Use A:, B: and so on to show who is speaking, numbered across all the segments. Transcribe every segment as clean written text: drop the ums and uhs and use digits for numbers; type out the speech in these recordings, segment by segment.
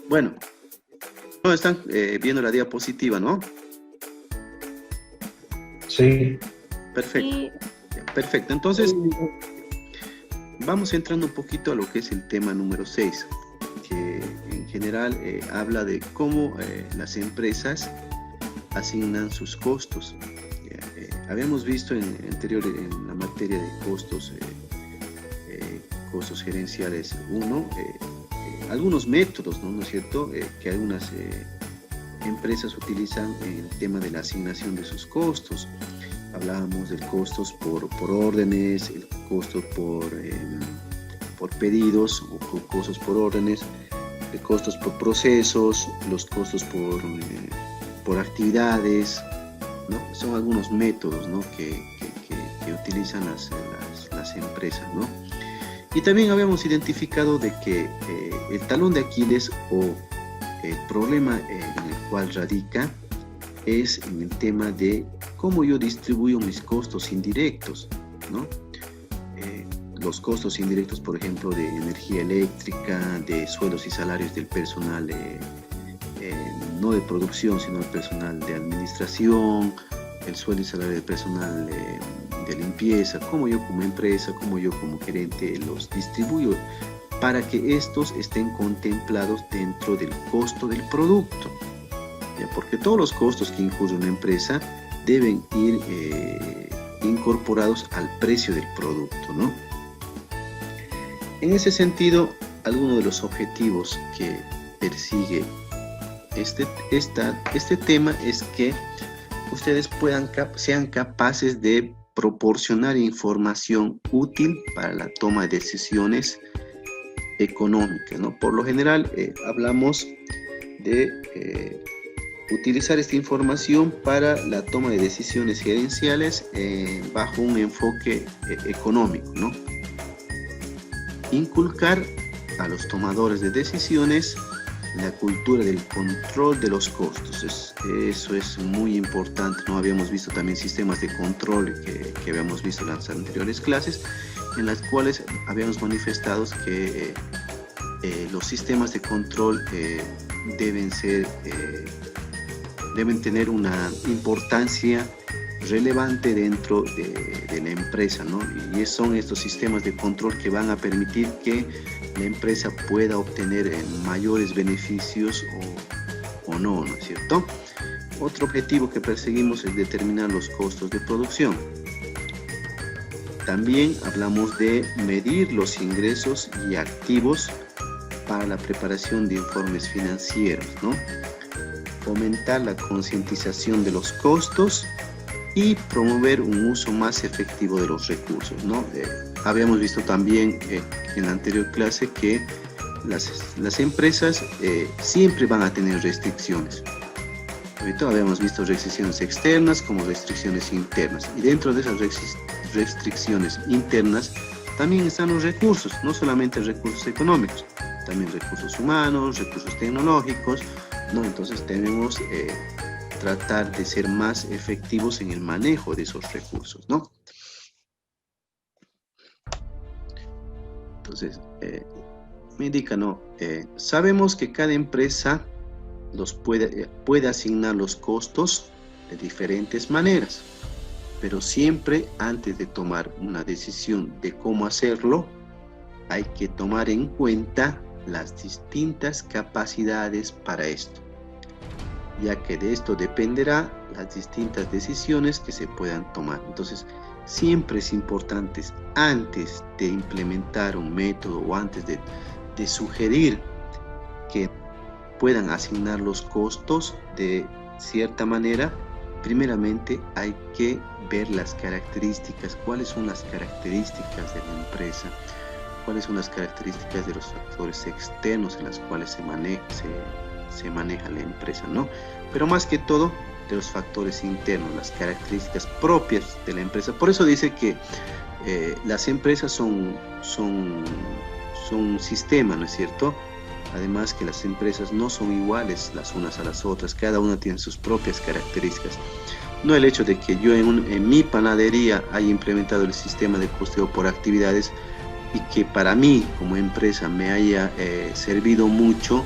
A: Bueno, no están viendo la diapositiva, ¿no?
B: Sí.
A: Perfecto,
C: Sí,
A: perfecto. Entonces, vamos entrando un poquito a lo que es el tema número 6, que en general habla de cómo las empresas asignan sus costos. Habíamos visto en la materia de costos, costos gerenciales 1, algunos métodos, ¿no? ¿No es cierto? Que algunas empresas utilizan en el tema de la asignación de sus costos. Hablábamos del costos por órdenes, el costo por pedidos o costos por órdenes, de costos por procesos, los costos por actividades, ¿no? Son algunos métodos, ¿no? que utilizan las empresas, ¿no? Y también habíamos identificado de que el talón de Aquiles o el problema en el cual radica es en el tema de cómo yo distribuyo mis costos indirectos, ¿no? Los costos indirectos, por ejemplo, de energía eléctrica, de sueldos y salarios del personal, no de producción, sino el personal de administración, el sueldo y salario del personal de limpieza, cómo yo como empresa, cómo yo como gerente los distribuyo para que estos estén contemplados dentro del costo del producto. ¿Ya? Porque todos los costos que incurre una empresa deben ir incorporados al precio del producto, ¿no? En ese sentido, algunos de los objetivos que persigue este tema es que ustedes sean capaces de proporcionar información útil para la toma de decisiones económicas, ¿no? Por lo general, hablamos de utilizar esta información para la toma de decisiones gerenciales bajo un enfoque económico, ¿no? Inculcar a los tomadores de decisiones la cultura del control de los costos. Eso es muy importante, ¿no? Habíamos visto también sistemas de control que habíamos visto en las anteriores clases, en las cuales habíamos manifestado que los sistemas de control deben tener una importancia relevante dentro de la empresa, ¿no? Y son estos sistemas de control que van a permitir que la empresa pueda obtener mayores beneficios o no, ¿no es cierto? Otro objetivo que perseguimos es determinar los costos de producción. También hablamos de medir los ingresos y activos para la preparación de informes financieros, ¿no? Fomentar la concientización de los costos y promover un uso más efectivo de los recursos, ¿no? Habíamos visto también en la anterior clase que las empresas siempre van a tener restricciones. Ahorita habíamos visto restricciones externas como restricciones internas, y dentro de esas restricciones internas también están los recursos, no solamente recursos económicos, también recursos humanos, recursos tecnológicos, ¿no? Entonces tenemos tratar de ser más efectivos en el manejo de esos recursos, ¿no? Entonces, me indica, ¿no? Sabemos que cada empresa puede asignar los costos de diferentes maneras, pero siempre antes de tomar una decisión de cómo hacerlo, hay que tomar en cuenta las distintas capacidades para esto, ya que de esto dependerá las distintas decisiones que se puedan tomar. Entonces, siempre es importante, antes de implementar un método o antes de sugerir que puedan asignar los costos de cierta manera, primeramente hay que ver las características, cuáles son las características de la empresa, cuáles son las características de los factores externos en las cuales se maneja la empresa, ¿no? Pero más que todo de los factores internos, las características propias de la empresa. Por eso dice que las empresas son un sistema, ¿no es cierto? Además que las empresas no son iguales las unas a las otras, cada una tiene sus propias características. No el hecho de que yo en mi panadería haya implementado el sistema de costeo por actividades y que para mí como empresa me haya servido mucho,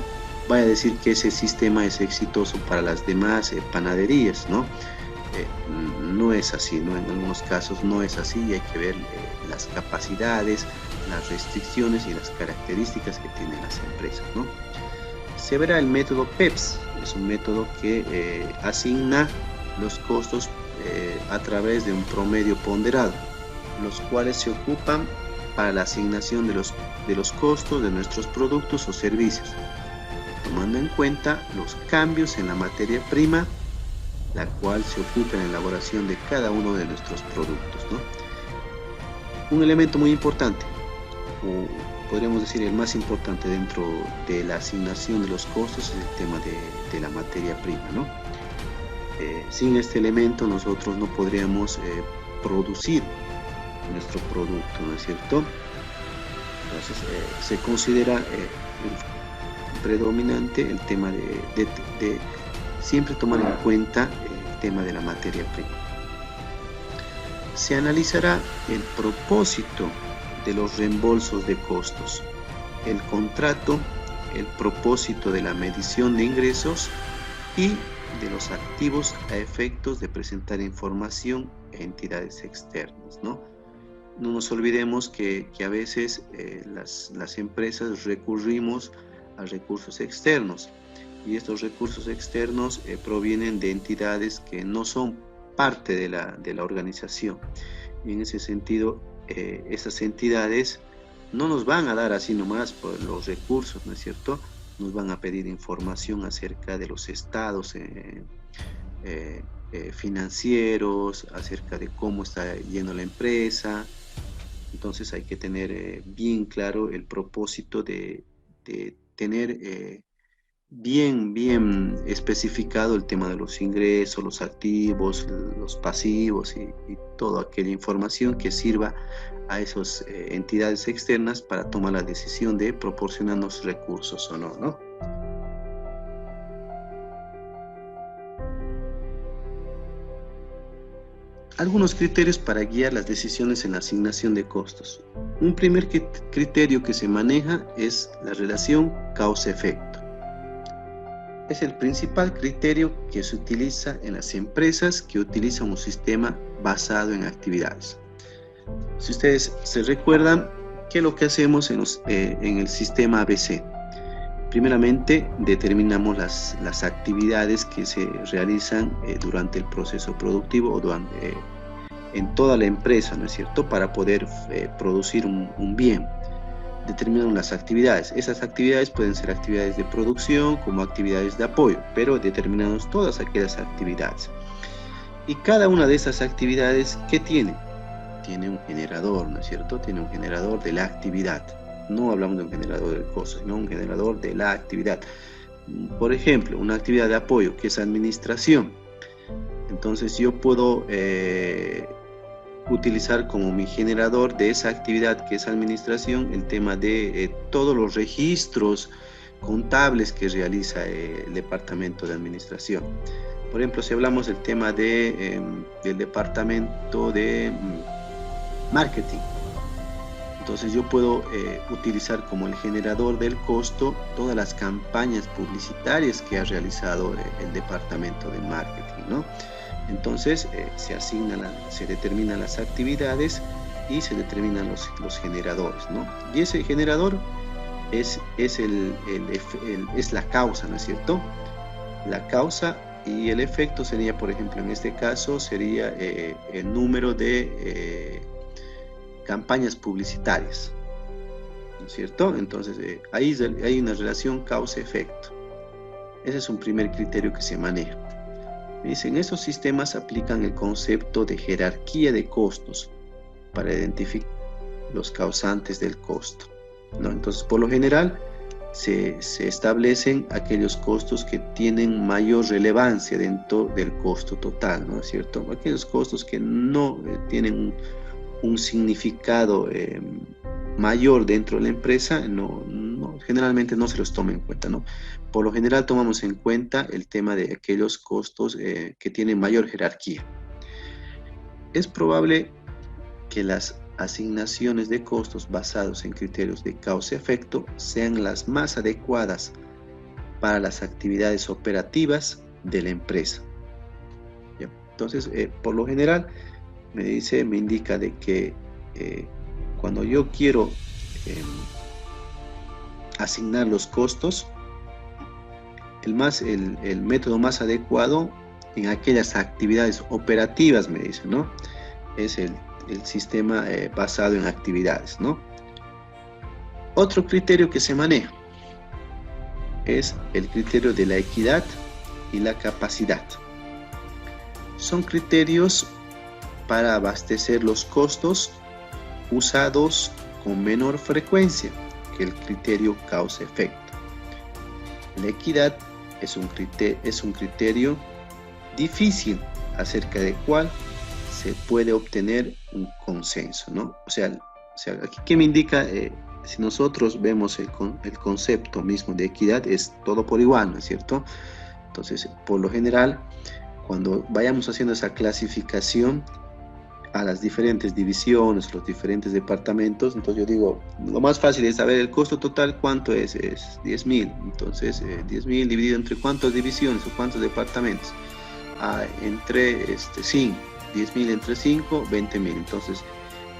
A: vaya a decir que ese sistema es exitoso para las demás panaderías, ¿no? No es así, ¿no? En algunos casos no es así y hay que ver las capacidades, las restricciones y las características que tienen las empresas, ¿no? Se verá el método PEPS, es un método que asigna los costos a través de un promedio ponderado, los cuales se ocupan para la asignación de los costos de nuestros productos o servicios, tomando en cuenta los cambios en la materia prima, la cual se ocupa en la elaboración de cada uno de nuestros productos, ¿no? Un elemento muy importante, o podríamos decir el más importante dentro de la asignación de los costos, es el tema de la materia prima, ¿no? Sin este elemento nosotros no podríamos producir nuestro producto, ¿no es cierto? Entonces se considera predominante el tema de siempre tomar en cuenta el tema de la materia prima. Se analizará el propósito de los reembolsos de costos, el contrato, el propósito de la medición de ingresos y de los activos a efectos de presentar información a entidades externas, ¿no? No nos olvidemos que a veces las empresas recurrimos a recursos externos y estos recursos externos provienen de entidades que no son parte de la organización. Y en ese sentido, esas entidades no nos van a dar así nomás por los recursos, ¿no es cierto? Nos van a pedir información acerca de los estados financieros, acerca de cómo está yendo la empresa. Entonces hay que tener bien claro el propósito de tener bien especificado el tema de los ingresos, los activos, los pasivos y toda aquella información que sirva a esas entidades externas para tomar la decisión de proporcionarnos recursos o no, ¿no? Algunos criterios para guiar las decisiones en la asignación de costos. Un primer criterio que se maneja es la relación causa-efecto. Es el principal criterio que se utiliza en las empresas que utilizan un sistema basado en actividades. Si ustedes se recuerdan, ¿qué es lo que hacemos en el sistema ABC? Primeramente, determinamos las actividades que se realizan durante el proceso productivo o en toda la empresa, ¿no es cierto?, para poder producir un bien. Determinamos las actividades. Esas actividades pueden ser actividades de producción como actividades de apoyo, pero determinamos todas aquellas actividades. Y cada una de esas actividades, ¿qué tiene? Tiene un generador, ¿no es cierto? Tiene un generador de la actividad. No hablamos de un generador del costo, sino un generador de la actividad. Por ejemplo, una actividad de apoyo que es administración. Entonces yo puedo utilizar como mi generador de esa actividad que es administración el tema de todos los registros contables que realiza el departamento de administración. Por ejemplo, si hablamos del tema del departamento de marketing, entonces yo puedo utilizar como el generador del costo todas las campañas publicitarias que ha realizado el departamento de marketing, ¿no? Entonces se determinan las actividades y se determinan los generadores, ¿no? Y ese generador es la causa, ¿no es cierto? La causa y el efecto sería, por ejemplo, en este caso sería el número de campañas publicitarias, ¿no es cierto? Entonces ahí hay una relación causa-efecto. Ese es un primer criterio que se maneja. Dicen, esos sistemas aplican el concepto de jerarquía de costos para identificar los causantes del costo, ¿no? Entonces, por lo general, se establecen aquellos costos que tienen mayor relevancia dentro del costo total, ¿no es cierto? Aquellos costos que no tienen un significado mayor dentro de la empresa, generalmente no se los toma en cuenta, ¿no? Por lo general tomamos en cuenta el tema de aquellos costos que tienen mayor jerarquía. Es probable que las asignaciones de costos basados en criterios de causa-efecto sean las más adecuadas para las actividades operativas de la empresa. ¿Ya? Entonces, por lo general, me indica de que cuando yo quiero asignar los costos, el método más adecuado en aquellas actividades operativas, me dice, ¿no? Es el sistema basado en actividades, ¿no? Otro criterio que se maneja es el criterio de la equidad y la capacidad. Son criterios para abastecer los costos usados con menor frecuencia que el criterio causa-efecto. La equidad es un criterio difícil acerca del cual se puede obtener un consenso, ¿no? O sea aquí, ¿qué me indica? Si nosotros vemos el concepto mismo de equidad, es todo por igual, ¿no es cierto? Entonces, por lo general, cuando vayamos haciendo esa clasificación a las diferentes divisiones, los diferentes departamentos, entonces yo digo, lo más fácil es saber el costo total, ¿cuánto es? Es 10.000. Entonces, 10.000 dividido entre cuántas divisiones o cuántos departamentos. Entre 5. 10.000 entre 5, 20.000. Entonces,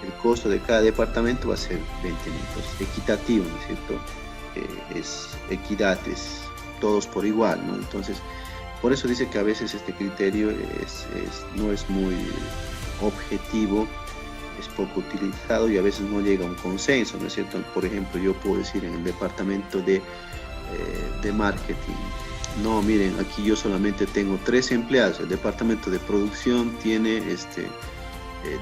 A: el costo de cada departamento va a ser 20.000. Entonces, equitativo, ¿no es cierto? Es equidad, es todos por igual, ¿no? Entonces, por eso dice que a veces este criterio no es muy objetivo, es poco utilizado y a veces no llega a un consenso, ¿no es cierto? Por ejemplo, yo puedo decir en el departamento de marketing, no, miren, aquí yo solamente tengo 3 empleados, el departamento de producción tiene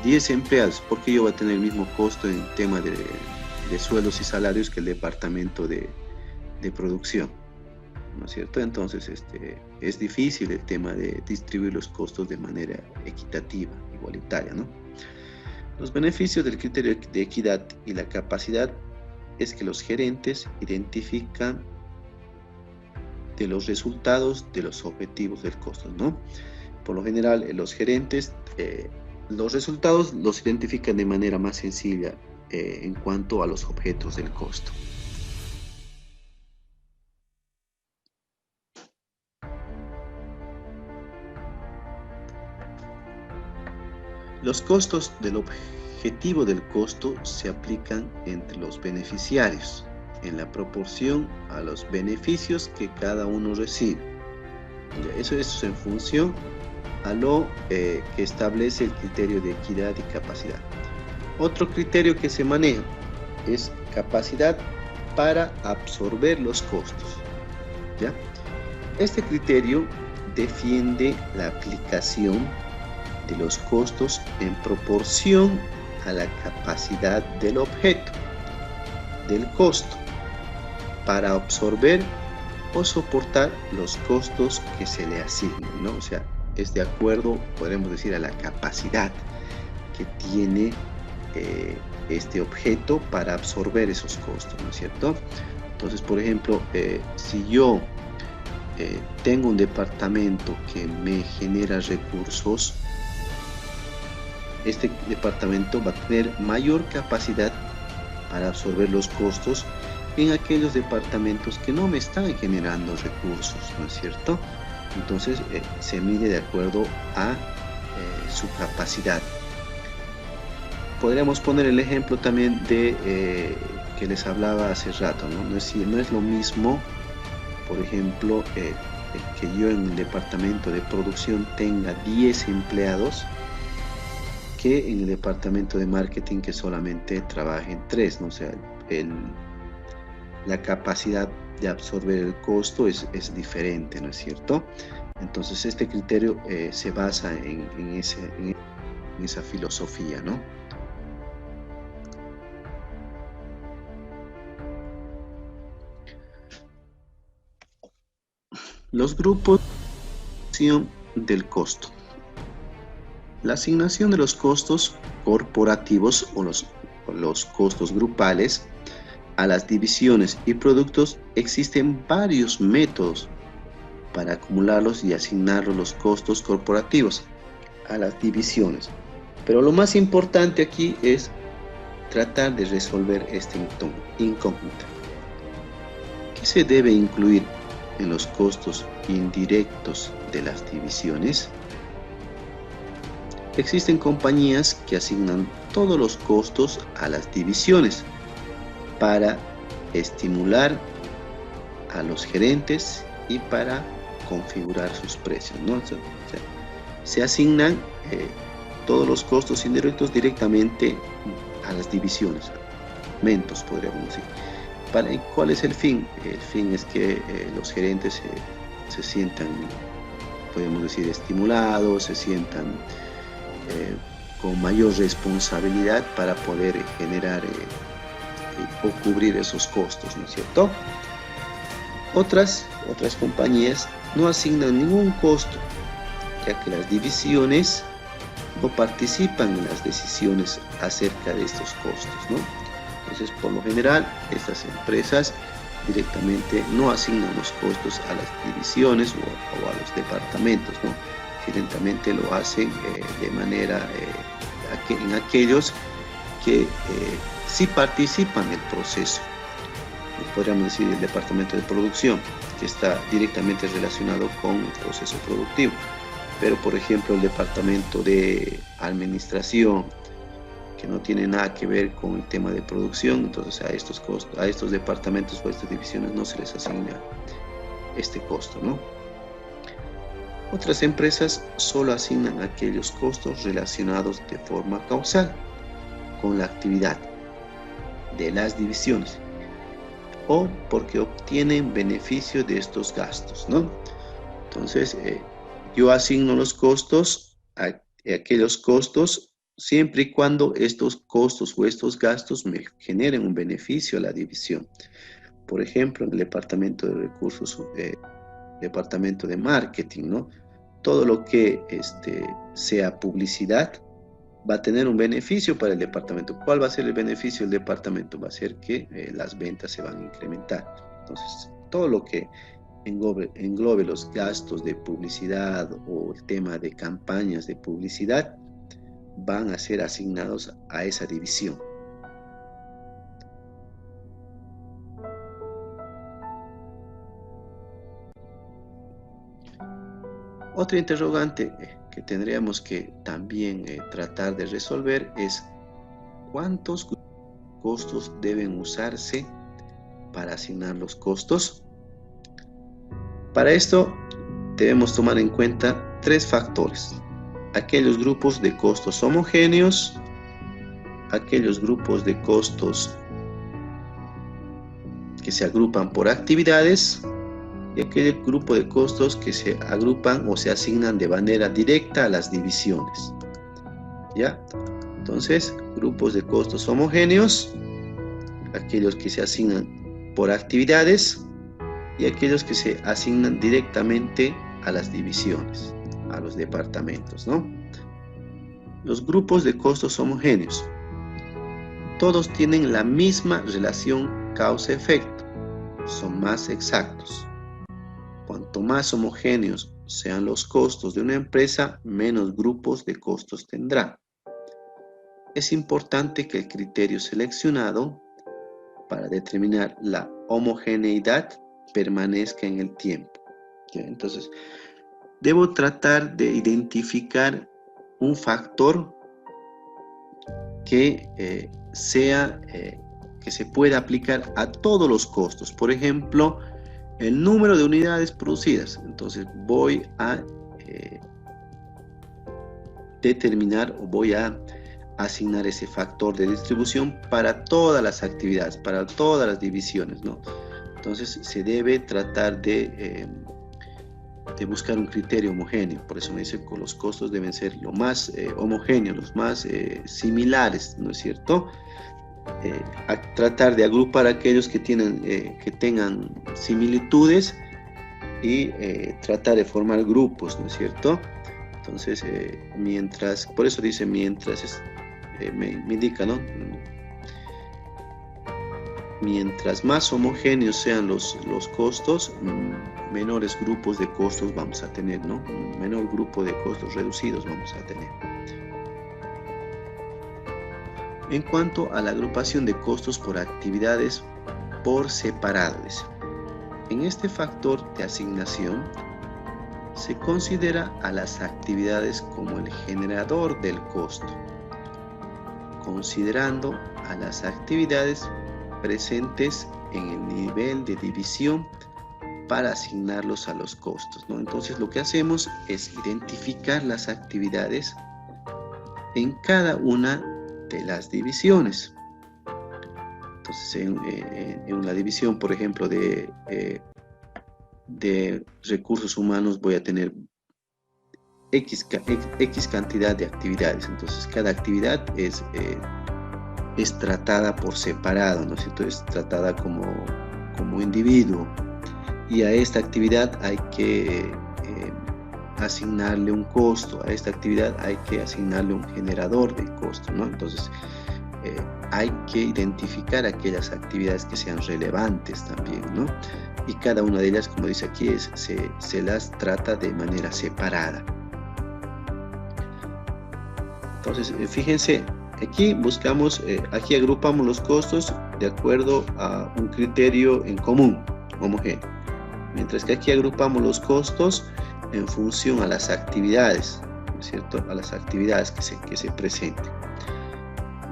A: 10 empleados, porque yo voy a tener el mismo costo en tema de sueldos y salarios que el departamento de producción, ¿no es cierto? Entonces es difícil el tema de distribuir los costos de manera equitativa, igualitaria, ¿no? Los beneficios del criterio de equidad y la capacidad es que los gerentes identifican de los resultados de los objetivos del costo, ¿no? Por lo general, los gerentes los resultados los identifican de manera más sencilla en cuanto a los objetos del costo. Los costos del objetivo del costo se aplican entre los beneficiarios en la proporción a los beneficios que cada uno recibe. Eso es en función a lo que establece el criterio de equidad y capacidad. Otro criterio que se maneja es capacidad para absorber los costos, ¿ya? Este criterio defiende la aplicación de los costos en proporción a la capacidad del objeto del costo para absorber o soportar los costos que se le asignan, ¿no? O sea, es de acuerdo, podemos decir, a la capacidad que tiene este objeto para absorber esos costos, ¿no es cierto? Entonces, por ejemplo, si yo tengo un departamento que me genera recursos, este departamento va a tener mayor capacidad para absorber los costos en aquellos departamentos que no me están generando recursos, ¿no es cierto? Entonces se mide de acuerdo a su capacidad. Podríamos poner el ejemplo también de que les hablaba hace rato, ¿no? No es lo mismo, por ejemplo, que yo en el departamento de producción tenga 10 empleados que en el departamento de marketing que solamente trabajen 3, ¿no? O sea, la capacidad de absorber el costo es diferente, ¿no es cierto? Entonces este criterio se basa en esa filosofía, ¿no? Los grupos del costo. La asignación de los costos corporativos o los costos grupales a las divisiones y productos, existen varios métodos para acumularlos y asignar los costos corporativos a las divisiones. Pero lo más importante aquí es tratar de resolver esta incógnita. ¿Qué se debe incluir en los costos indirectos de las divisiones. Existen compañías que asignan todos los costos a las divisiones para estimular a los gerentes y para configurar sus precios, ¿no? O sea, se asignan todos los costos indirectos directamente a las divisiones, segmentos, podríamos decir. ¿Cuál es el fin? El fin es que los gerentes se sientan, podemos decir, estimulados, se sientan con mayor responsabilidad para poder generar o cubrir esos costos, ¿no es cierto? Otras compañías no asignan ningún costo, ya que las divisiones no participan en las decisiones acerca de estos costos, ¿no? Entonces, por lo general, estas empresas directamente no asignan los costos a las divisiones o a los departamentos, ¿no? Directamente lo hacen de manera en aquellos que sí participan en el proceso. Podríamos decir el departamento de producción, que está directamente relacionado con el proceso productivo. Pero, por ejemplo, el departamento de administración, que no tiene nada que ver con el tema de producción, entonces a estos departamentos o a estas divisiones no se les asigna este costo, ¿no? Otras empresas solo asignan aquellos costos relacionados de forma causal con la actividad de las divisiones o porque obtienen beneficio de estos gastos, ¿no? Entonces, yo asigno los costos a aquellos costos siempre y cuando estos costos o estos gastos me generen un beneficio a la división. Por ejemplo, en el departamento de recursos, departamento de marketing, ¿no? Todo lo que sea publicidad va a tener un beneficio para el departamento. ¿Cuál va a ser el beneficio del departamento? Va a ser que las ventas se van a incrementar. Entonces, todo lo que englobe los gastos de publicidad o el tema de campañas de publicidad van a ser asignados a esa división. Otra interrogante que tendríamos que también tratar de resolver es ¿cuántos costos deben usarse para asignar los costos? Para esto debemos tomar en cuenta tres factores: aquellos grupos de costos homogéneos, aquellos grupos de costos que se agrupan por actividades y aquel grupo de costos que se agrupan o se asignan de manera directa a las divisiones. ¿Ya? Entonces, grupos de costos homogéneos, aquellos que se asignan por actividades y aquellos que se asignan directamente a las divisiones, a los departamentos, ¿no? Los grupos de costos homogéneos. Todos tienen la misma relación causa-efecto, son más exactos. Cuanto más homogéneos sean los costos de una empresa, menos grupos de costos tendrá. Es importante que el criterio seleccionado para determinar la homogeneidad permanezca en el tiempo. ¿Ya? Entonces, debo tratar de identificar un factor que que se pueda aplicar a todos los costos. Por ejemplo, el número de unidades producidas. Entonces voy a determinar o voy a asignar ese factor de distribución para todas las actividades, para todas las divisiones, ¿no? Entonces se debe tratar de buscar un criterio homogéneo. Por eso me dice que los costos deben ser lo más homogéneos, los más similares, ¿no es cierto? A tratar de agrupar aquellos que tengan similitudes y tratar de formar grupos, ¿no es cierto? Entonces, por eso dice mientras, me indica, ¿no? Mientras más homogéneos sean los costos, menores grupos de costos vamos a tener, ¿no? Un menor grupo de costos reducidos vamos a tener. En cuanto a la agrupación de costos por actividades por separado, en este factor de asignación se considera a las actividades como el generador del costo, considerando a las actividades presentes en el nivel de división para asignarlos a los costos, ¿no? Entonces lo que hacemos es identificar las actividades en cada una de las divisiones. Entonces en una división, por ejemplo, de recursos humanos voy a tener X cantidad de actividades. Entonces cada actividad es tratada por separado, ¿no es cierto? Es tratada como individuo. Y a esta actividad hay que asignarle un costo, a esta actividad hay que asignarle un generador de costo, ¿no? Entonces hay que identificar aquellas actividades que sean relevantes también, ¿no? Y cada una de ellas, como dice aquí, se las trata de manera separada. Entonces, fíjense, aquí buscamos, aquí agrupamos los costos de acuerdo a un criterio en común, homogéneo. Mientras que aquí agrupamos los costos en función a las actividades, ¿no es cierto? A las actividades que se presenten.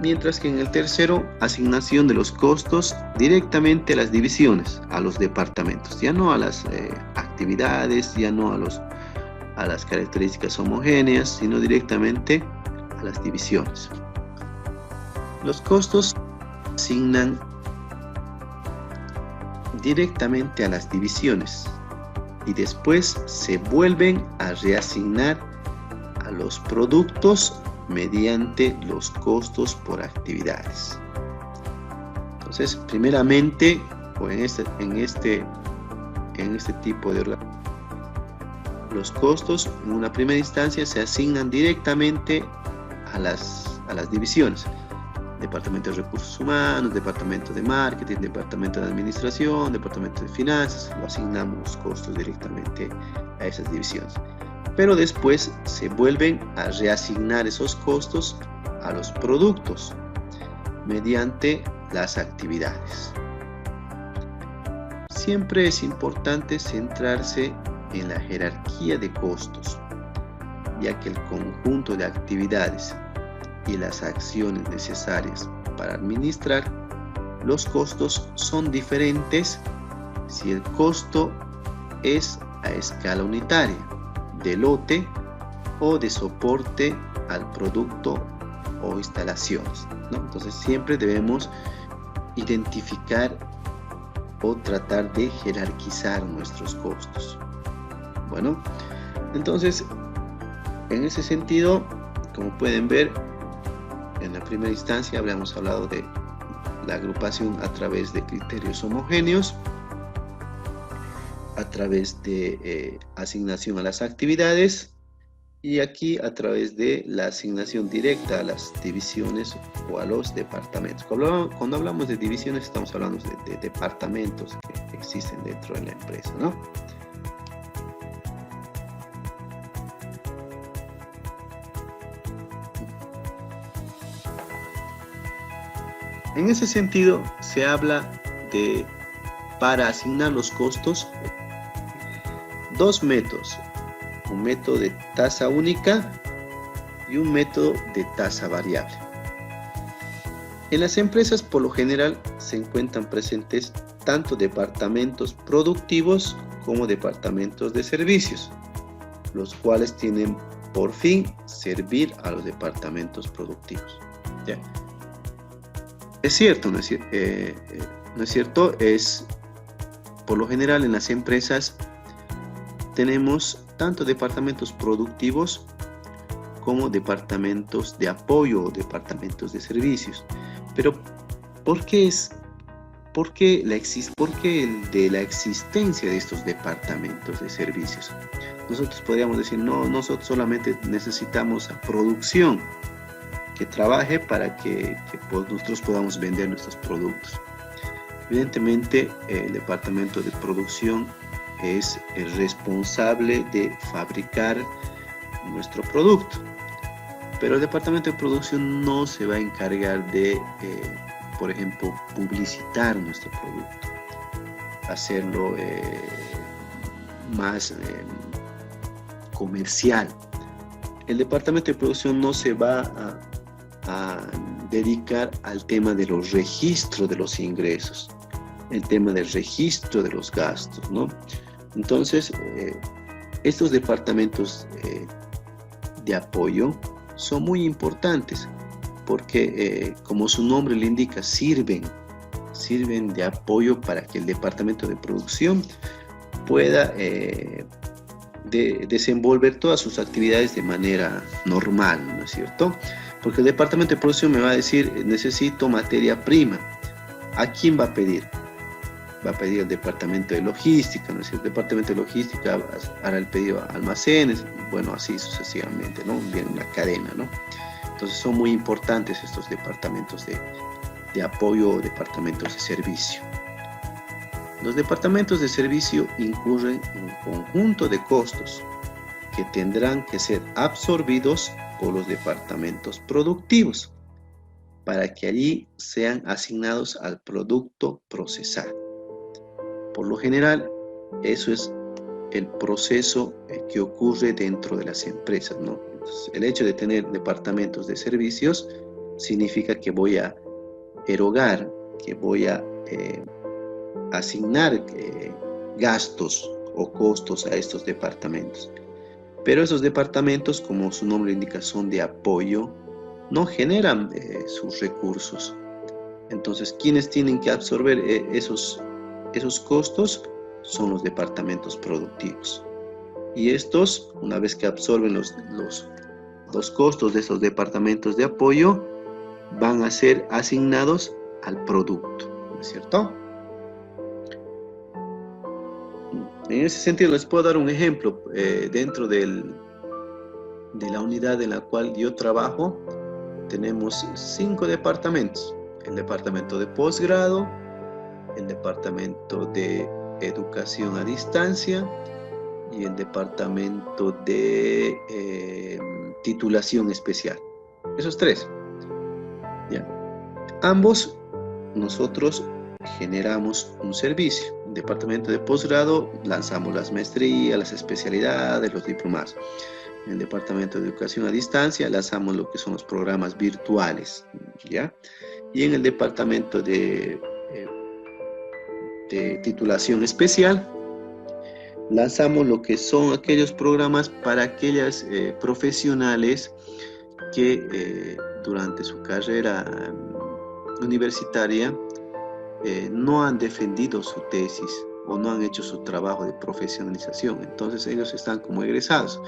A: Mientras que en el tercero, asignación de los costos directamente a las divisiones, a los departamentos, ya no a las actividades, ya no a las características homogéneas, sino directamente a las divisiones. Los costos asignan directamente a las divisiones y después se vuelven a reasignar a los productos mediante los costos por actividades. Entonces, primeramente, o en este tipo de organización, los costos en una primera instancia se asignan directamente a las divisiones. Departamento de Recursos Humanos, Departamento de Marketing, Departamento de Administración, Departamento de Finanzas, lo asignamos los costos directamente a esas divisiones. Pero después se vuelven a reasignar esos costos a los productos mediante las actividades. Siempre es importante centrarse en la jerarquía de costos, ya que el conjunto de actividades y las acciones necesarias para administrar los costos son diferentes si el costo es a escala unitaria, de lote o de soporte al producto o instalaciones, ¿no? Entonces siempre debemos identificar o tratar de jerarquizar nuestros costos. Bueno, entonces en ese sentido, como pueden ver, en la primera instancia habíamos hablado de la agrupación a través de criterios homogéneos, a través de asignación a las actividades y aquí a través de la asignación directa a las divisiones o a los departamentos. Cuando hablamos de divisiones estamos hablando de departamentos que existen dentro de la empresa, ¿no? En ese sentido, se habla de, para asignar los costos, dos métodos, un método de tasa única y un método de tasa variable. En las empresas, por lo general, se encuentran presentes tanto departamentos productivos como departamentos de servicios, los cuales tienen por fin servir a los departamentos productivos. ¿Ya? Es cierto, ¿no es cierto? Por lo general en las empresas tenemos tanto departamentos productivos como departamentos de apoyo o departamentos de servicios. Pero ¿por qué de la existencia de estos departamentos de servicios? Nosotros podríamos decir, no, nosotros solamente necesitamos a producción que trabaje para que nosotros podamos vender nuestros productos. Evidentemente, el departamento de producción es el responsable de fabricar nuestro producto, pero el departamento de producción no se va a encargar de, por ejemplo, publicitar nuestro producto. hacerlo más comercial. El departamento de producción no se va a dedicar al tema de los registros de los ingresos, el tema del registro de los gastos, ¿no? Entonces, estos departamentos de apoyo son muy importantes porque, como su nombre le indica, sirven de apoyo para que el departamento de producción pueda desenvolver todas sus actividades de manera normal, ¿no es cierto? Porque el departamento de producción me va a decir, necesito materia prima. ¿A quién va a pedir? Va a pedir al departamento de logística, ¿no es cierto? El departamento de logística hará el pedido a almacenes, bueno, así sucesivamente, ¿no? Viene una cadena, ¿no? Entonces son muy importantes estos departamentos de apoyo o departamentos de servicio. Los departamentos de servicio incurren en un conjunto de costos que tendrán que ser absorbidos por los departamentos productivos para que allí sean asignados al producto procesado. Por lo general, eso es el proceso que ocurre dentro de las empresas, ¿no? Entonces, el hecho de tener departamentos de servicios significa que voy a erogar, que voy a asignar gastos o costos a estos departamentos. Pero esos departamentos, como su nombre indica, son de apoyo, no generan sus recursos. Entonces, ¿quiénes tienen que absorber esos costos? Son los departamentos productivos. Y estos, una vez que absorben los costos de esos departamentos de apoyo, van a ser asignados al producto, ¿no es cierto? En ese sentido, les puedo dar un ejemplo. Dentro de la unidad en la cual yo trabajo, tenemos 5 departamentos. El departamento de posgrado, el departamento de educación a distancia y el departamento de titulación especial. Esos 3. ¿Ya? Ambos nosotros generamos un servicio. En el departamento de posgrado lanzamos las maestrías, las especialidades, los diplomados. En el departamento de educación a distancia lanzamos lo que son los programas virtuales, ¿ya? Y en el departamento de titulación especial lanzamos lo que son aquellos programas para aquellas profesionales que durante su carrera universitaria no han defendido su tesis o no han hecho su trabajo de profesionalización. Entonces ellos están como egresados.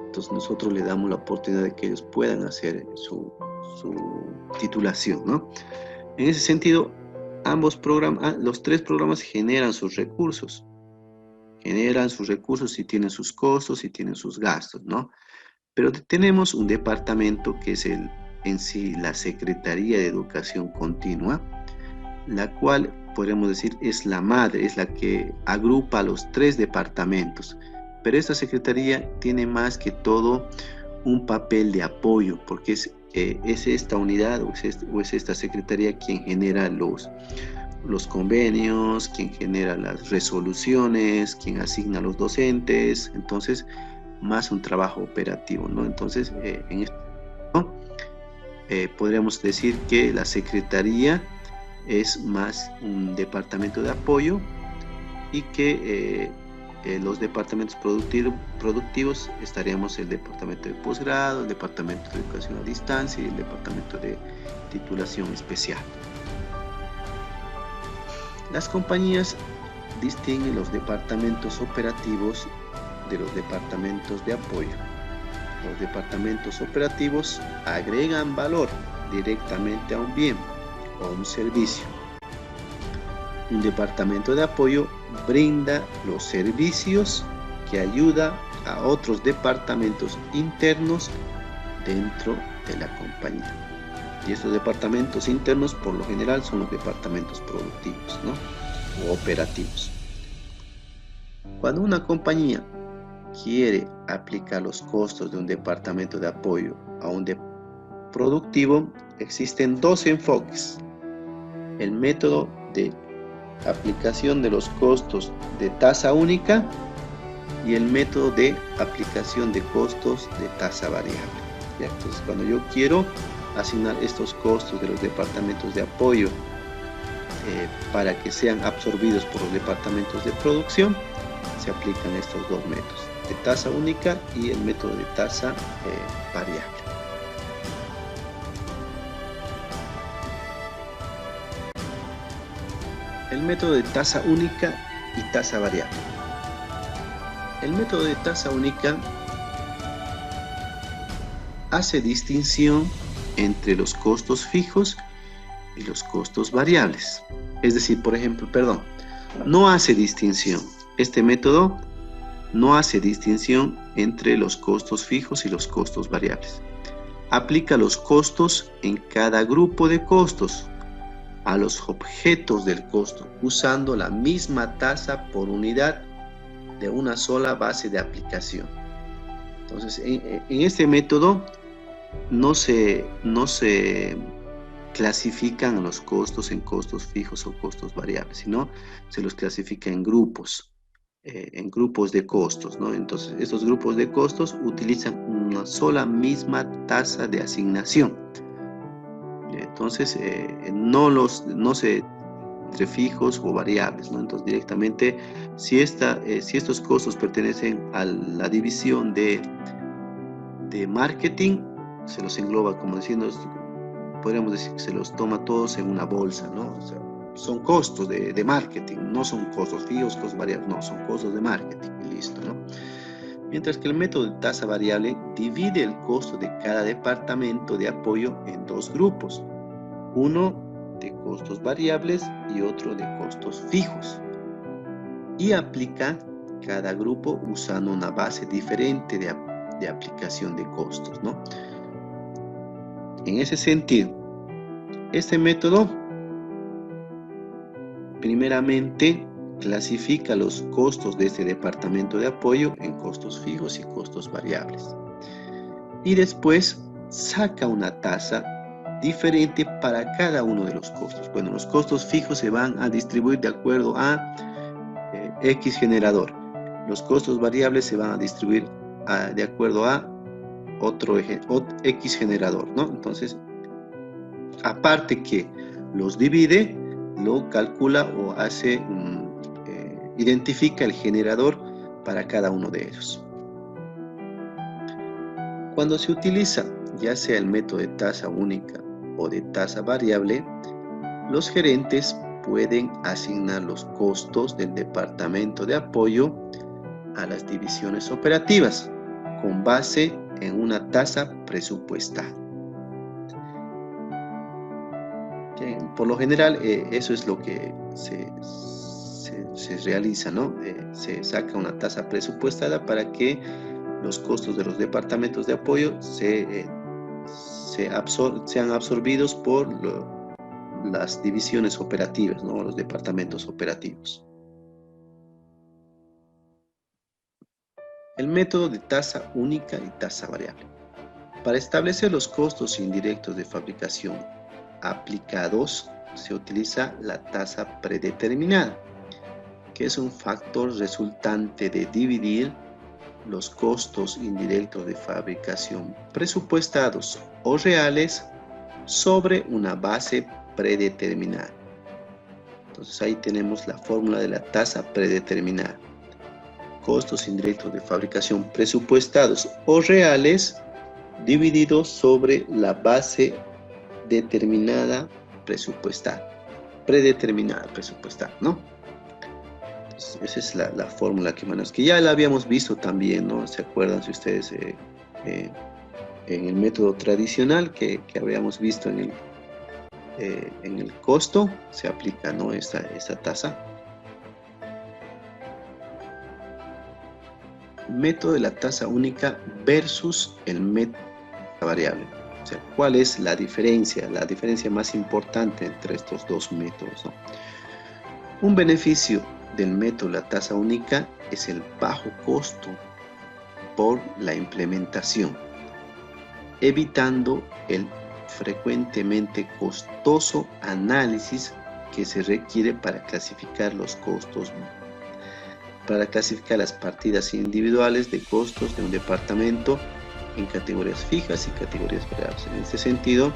A: Entonces nosotros les damos la oportunidad de que ellos puedan hacer su titulación, ¿no? En ese sentido, los 3 programas generan sus recursos. Generan sus recursos y tienen sus costos y tienen sus gastos, ¿no? Pero tenemos un departamento que es en sí la Secretaría de Educación Continua, la cual podemos decir es la madre, es la que agrupa a los 3 departamentos. Pero esta secretaría tiene más que todo un papel de apoyo, porque es esta unidad o es esta secretaría quien genera los convenios, quien genera las resoluciones, quien asigna a los docentes. Entonces, más un trabajo operativo, ¿no? Entonces, en esto, ¿no? Podríamos decir que la secretaría es más un departamento de apoyo y que los departamentos productivos estaríamos el departamento de posgrado, el departamento de educación a distancia y el departamento de titulación especial. Las compañías distinguen los departamentos operativos de los departamentos de apoyo. Los departamentos operativos agregan valor directamente a un bien o un servicio. Un departamento de apoyo brinda los servicios que ayuda a otros departamentos internos dentro de la compañía. Y estos departamentos internos por lo general son los departamentos productivos, ¿no? O operativos. Cuando una compañía quiere aplicar los costos de un departamento de apoyo a un productivo, existen 2 enfoques. El método de aplicación de los costos de tasa única y el método de aplicación de costos de tasa variable. ¿Ya? Entonces, cuando yo quiero asignar estos costos de los departamentos de apoyo para que sean absorbidos por los departamentos de producción, se aplican estos dos métodos, de tasa única y el método de tasa variable. El método de tasa única y tasa variable. El método de tasa única hace distinción entre los costos fijos y los costos variables. Es decir, por ejemplo, no hace distinción. Este método no hace distinción entre los costos fijos y los costos variables. Aplica los costos en cada grupo de costos a los objetos del costo, usando la misma tasa por unidad de una sola base de aplicación. Entonces, en este método no se clasifican los costos en costos fijos o costos variables, sino se los clasifica en grupos de costos, ¿no? Entonces, estos grupos de costos utilizan una sola misma tasa de asignación. Entonces, no se entre fijos o variables, ¿no? Entonces, directamente, si estos costos pertenecen a la división de marketing, se los engloba, como diciendo, podríamos decir que se los toma todos en una bolsa, ¿no? O sea, son costos de marketing, no son costos fijos, costos variables, no, son costos de marketing y listo, ¿no? Mientras que el método de tasa variable divide el costo de cada departamento de apoyo en dos grupos, uno de costos variables y otro de costos fijos, y aplica cada grupo usando una base diferente de aplicación de costos, ¿no? En ese sentido, este método primeramente clasifica los costos de este departamento de apoyo en costos fijos y costos variables. Y después saca una tasa diferente para cada uno de los costos. Bueno, los costos fijos se van a distribuir de acuerdo a X generador. Los costos variables se van a distribuir de acuerdo a otro X generador, ¿no? Entonces, aparte que los divide, lo calcula o hace, identifica el generador para cada uno de ellos. Cuando se utiliza ya sea el método de tasa única o de tasa variable, los gerentes pueden asignar los costos del departamento de apoyo a las divisiones operativas con base en una tasa presupuestal. Por lo general, eso es lo que se realiza, ¿no? Se saca una tasa presupuestada para que los costos de los departamentos de apoyo sean absorbidos por las divisiones operativas, ¿no? Los departamentos operativos. El método de tasa única y tasa variable. Para establecer los costos indirectos de fabricación aplicados, se utiliza la tasa predeterminada, que es un factor resultante de dividir los costos indirectos de fabricación presupuestados o reales sobre una base predeterminada. Entonces ahí tenemos la fórmula de la tasa predeterminada. Costos indirectos de fabricación presupuestados o reales divididos sobre la base determinada presupuestal. Predeterminada presupuestal, ¿no? Entonces, esa es la fórmula que ya la habíamos visto también, ¿no? ¿Se acuerdan si ustedes en el método tradicional que habíamos visto en el costo? Se aplica, ¿no? esta tasa. Método de la tasa única versus el método variable. O sea, ¿cuál es la diferencia? La diferencia más importante entre estos dos métodos, ¿no? Un beneficio del método de la tasa única es el bajo costo por la implementación, evitando el frecuentemente costoso análisis que se requiere para clasificar los costos, para clasificar las partidas individuales de costos de un departamento en categorías fijas y categorías variables. En este sentido,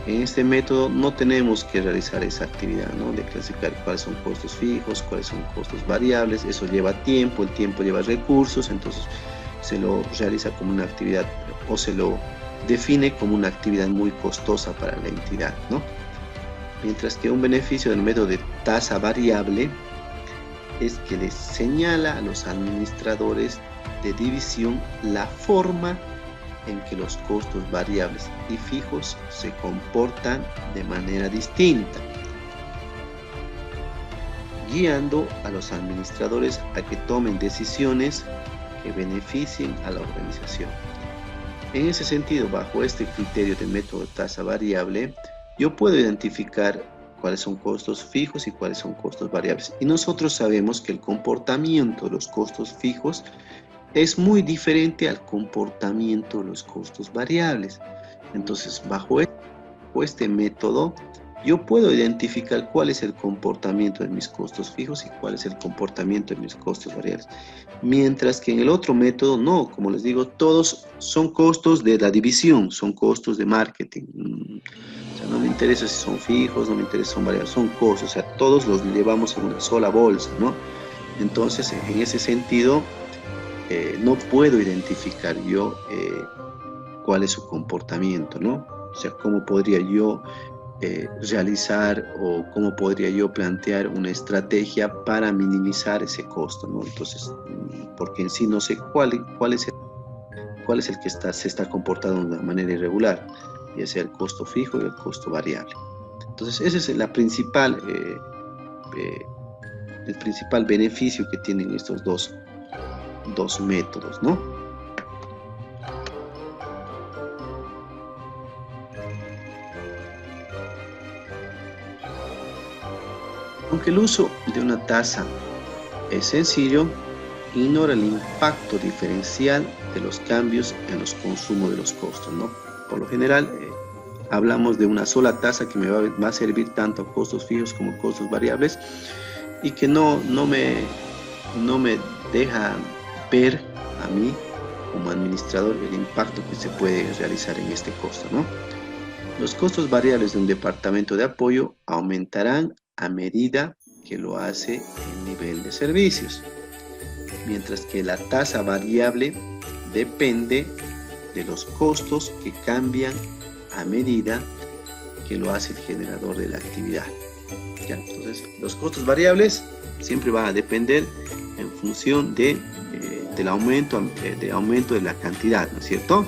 A: en este método no tenemos que realizar esa actividad, ¿no?, de clasificar cuáles son costos fijos, cuáles son costos variables. Eso lleva tiempo, el tiempo lleva recursos, entonces se lo realiza como una actividad o se lo define como una actividad muy costosa para la entidad, ¿no? Mientras que un beneficio del método de tasa variable es que les señala a los administradores de división la forma en que los costos variables y fijos se comportan de manera distinta, guiando a los administradores a que tomen decisiones que beneficien a la organización. En ese sentido, bajo este criterio de método de tasa variable, yo puedo identificar cuáles son costos fijos y cuáles son costos variables. Y nosotros sabemos que el comportamiento de los costos fijos es muy diferente al comportamiento de los costos variables. Entonces, bajo este método, yo puedo identificar cuál es el comportamiento de mis costos fijos y cuál es el comportamiento de mis costos variables. Mientras que en el otro método, no, como les digo, todos son costos de la división, son costos de marketing. O sea, no me interesa si son fijos, no me interesa si son variables, son costos, o sea, todos los llevamos en una sola bolsa, ¿no? Entonces, en ese sentido, no puedo identificar yo cuál es su comportamiento, ¿no? O sea, cómo podría yo realizar o cómo podría yo plantear una estrategia para minimizar ese costo, ¿no? Entonces, porque en sí no sé cuál es el que se está comportando de una manera irregular, ya sea el costo fijo y el costo variable. Entonces, ese es el principal beneficio que tienen estos dos métodos, ¿no? Aunque el uso de una tasa es sencillo, ignora el impacto diferencial de los cambios en los consumos de los costos, ¿no? Por lo general, hablamos de una sola tasa que me va a servir tanto a costos fijos como costos variables y que no me deja ver a mí como administrador el impacto que se puede realizar en este costo, ¿no? Los costos variables de un departamento de apoyo aumentarán a medida que lo hace el nivel de servicios, mientras que la tasa variable depende de los costos que cambian a medida que lo hace el generador de la actividad. ¿Ya? Entonces, los costos variables siempre van a depender en función del aumento de la cantidad, ¿no es cierto?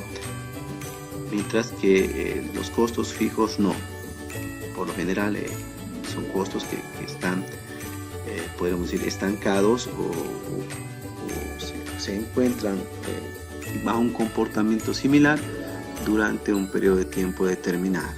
A: Mientras que los costos fijos no. Por lo general son costos que están, podemos decir, estancados o se encuentran bajo un comportamiento similar durante un periodo de tiempo determinado.